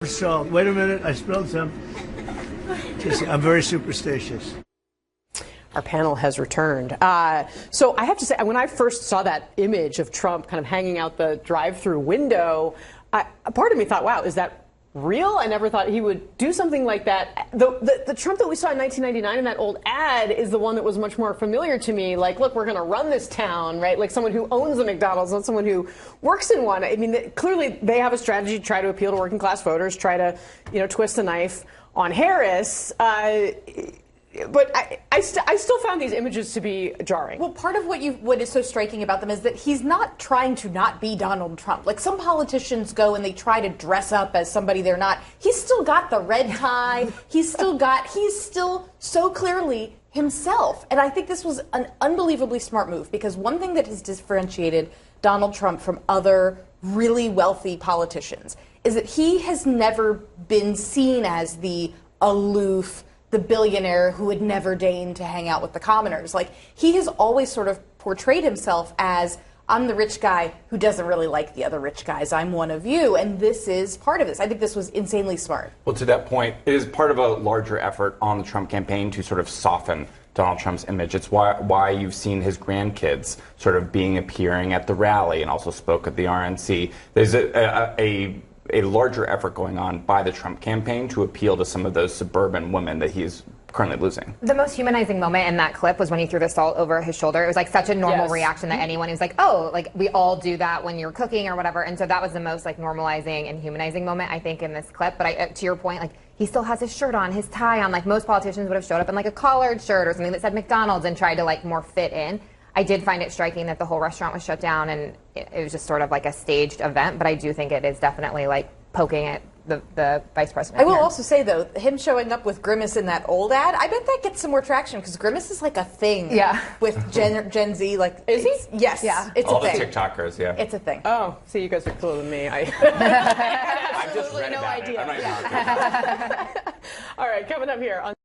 Salt. Wait a minute, I spilled some. I'm very superstitious. Our panel has returned. So I have to say, when I first saw that image of Trump kind of hanging out the drive-through window, a part of me thought, wow, is that real? I never thought he would do something like that. The Trump that we saw in 1999 in that old ad is the one that was much more familiar to me. Like, look, we're going to run this town, right? Like someone who owns a McDonald's, not someone who works in one. I mean, clearly they have a strategy to try to appeal to working class voters, try to, twist the knife on Harris. But I still found these images to be jarring. Well, part of what is so striking about them is that he's not trying to not be Donald Trump. Like some politicians go and they try to dress up as somebody they're not. He's still got the red tie. He's still so clearly himself. And I think this was an unbelievably smart move, because one thing that has differentiated Donald Trump from other really wealthy politicians is that he has never been seen as the aloof, the billionaire who would never deign to hang out with the commoners. Like, he has always sort of portrayed himself as, I'm the rich guy who doesn't really like the other rich guys. I'm one of you. And this is part of this. I think this was insanely smart. Well, to that point, it is part of a larger effort on the Trump campaign to sort of soften Donald Trump's image. It's why you've seen his grandkids sort of appearing at the rally and also spoke at the RNC. There's a larger effort going on by the Trump campaign to appeal to some of those suburban women that he's currently losing. The most humanizing moment in that clip was when he threw the salt over his shoulder. It was like such a normal reaction that anyone was like, oh, like we all do that when you're cooking or whatever. And so that was the most like normalizing and humanizing moment, I think, in this clip. But to your point, like he still has his shirt on, his tie on. Like most politicians would have showed up in like a collared shirt or something that said McDonald's and tried to like more fit in. I did find it striking that the whole restaurant was shut down and it was just sort of like a staged event, but I do think it is definitely like poking at the vice president. I will also say, though, him showing up with Grimace in that old ad, I bet that gets some more traction, because Grimace is like a thing with Gen Z. Like, is he? Yes. Yeah. It's all a thing. The TikTokers, yeah. It's a thing. Oh, see, you guys are cooler than me. I I've just read no about idea. it. I'm not even All right, coming up here on